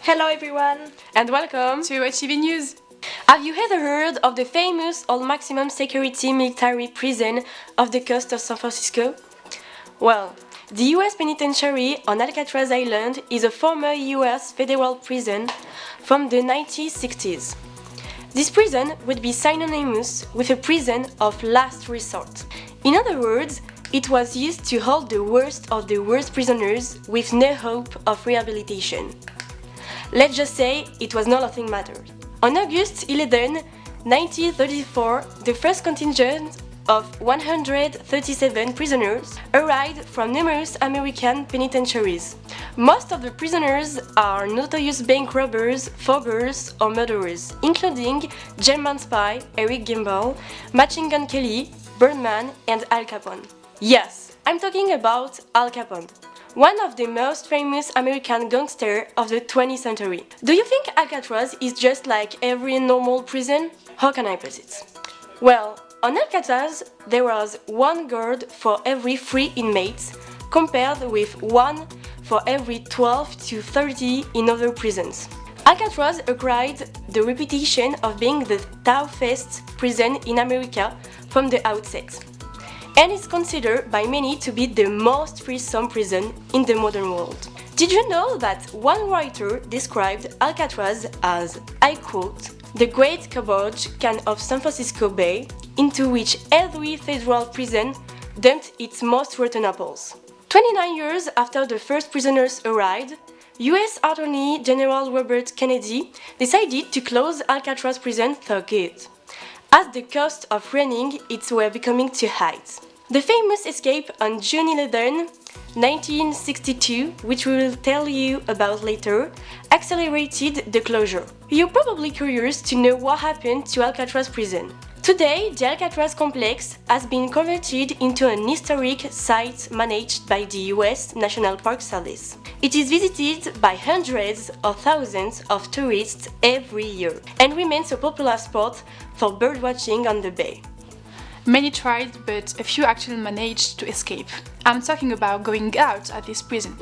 Hello everyone! And welcome to HTV News. Have you ever heard of the famous all maximum security military prison off the coast of San Francisco? Well, the US penitentiary on Alcatraz Island is a former US federal prison from the 1960s. This prison would be synonymous with a prison of last resort. In other words, it was used to hold the worst of the worst prisoners with no hope of rehabilitation. Let's just say it was nothing mattered. On August 11, 1934, the first contingent of 137 prisoners arrived from numerous American penitentiaries. Most of the prisoners are notorious bank robbers, forgers, or murderers, including German spy Eric Gimbel, Machine Gun Kelly, Birdman, and Al Capone. Yes, I'm talking about Al Capone, one of the most famous American gangsters of the 20th century. Do you think Alcatraz is just like every normal prison? How can I put it? Well, on Alcatraz, there was one guard for every 3 inmates, compared with 1 for every 12 to 30 in other prisons. Alcatraz acquired the reputation of being the toughest prison in America from the outset, and is considered by many to be the most fearsome prison in the modern world. Did you know that one writer described Alcatraz as, I quote, the great garbage can of San Francisco Bay, into which every federal prison dumped its most rotten apples. 29 years after the first prisoners arrived, US Attorney General Robert Kennedy decided to close Alcatraz prison for good, as the cost of running it were becoming too high. The famous escape on June 11, 1962, which we will tell you about later, accelerated the closure. You're probably curious to know what happened to Alcatraz prison. Today, the Alcatraz complex has been converted into an historic site managed by the US National Park Service. It is visited by hundreds or thousands of tourists every year and remains a popular spot for birdwatching on the bay. Many tried, but a few actually managed to escape. I'm talking about going out of this prison.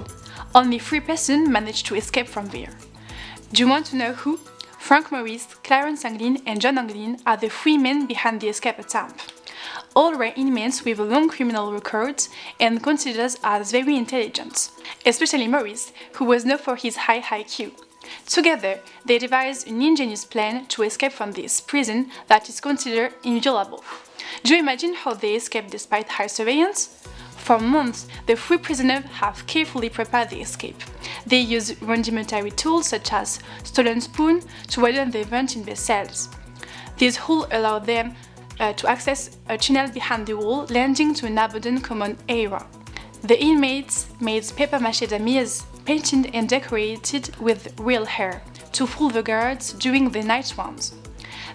Only 3 persons managed to escape from there. Do you want to know who? Frank Morris, Clarence Anglin, and John Anglin are the 3 men behind the escape attempt. All were inmates with a long criminal record and considered as very intelligent, especially Morris, who was known for his high IQ. Together, they devised an ingenious plan to escape from this prison that is considered inviolable. Do you imagine how they escaped despite high surveillance? For months, the 3 prisoners have carefully prepared the escape. They use rudimentary tools such as stolen spoons to widen the vent in their cells. These holes allow them to access a tunnel behind the wall, leading to an abandoned common area. The inmates made papier-mâché dummies painted and decorated with real hair to fool the guards during the night rounds.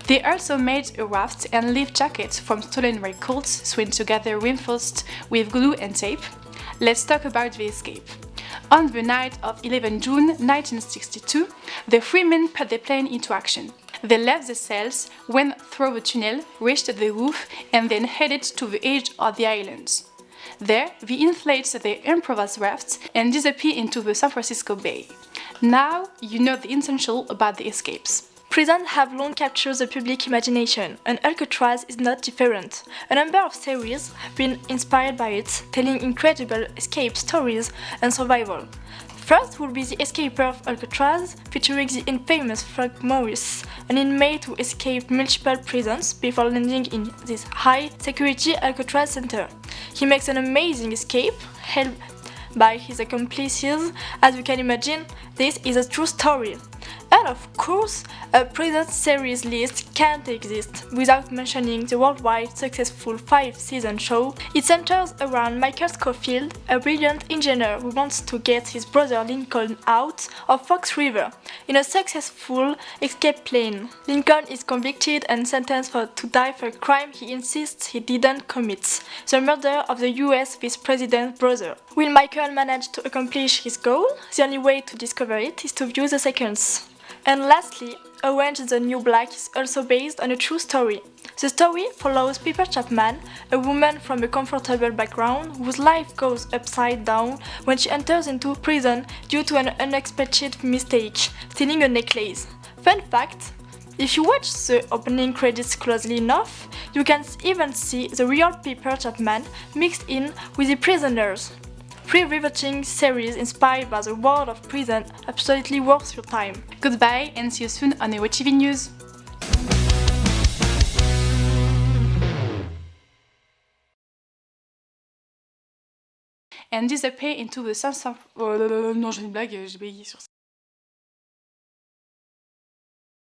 They also made a raft and life jackets from stolen raincoats sewn together reinforced with glue and tape. Let's talk about the escape. On the night of 11 June 1962, the 3 men put the plan into action. They left the cells, went through the tunnel, reached the roof, and then headed to the edge of the island. There, they inflate their improvised rafts and disappear into the San Francisco Bay. Now, you know the essential about the escapes. Prisons have long captured the public imagination, and Alcatraz is not different. A number of series have been inspired by it, telling incredible escape stories and survival. First will be The Escaper of Alcatraz, featuring the infamous Frank Morris, an inmate who escaped multiple prisons before landing in this high-security Alcatraz center. He makes an amazing escape, helped by his accomplices. As you can imagine, this is a true story. And of course, a prison series list can't exist without mentioning the worldwide successful 5-season show. It centers around Michael Scofield, a brilliant engineer who wants to get his brother Lincoln out of Fox River in a successful escape plane. Lincoln is convicted and sentenced to die for a crime he insists he didn't commit, the murder of the US vice president's brother. Will Michael manage to accomplish his goal? The only way to discover it is to view the seconds. And lastly, Orange is the New Black is also based on a true story. The story follows Pepper Chapman, a woman from a comfortable background whose life goes upside down when she enters into prison due to an unexpected mistake, stealing a necklace. Fun fact: if you watch the opening credits closely enough, you can even see the real Pepper Chapman mixed in with the prisoners. Three riveting series inspired by the world of prison, absolutely worth your time. Goodbye and see you soon on EO TV News. And disappear into the 500... non, j'ai une blague, j'ai bégayé sur ça.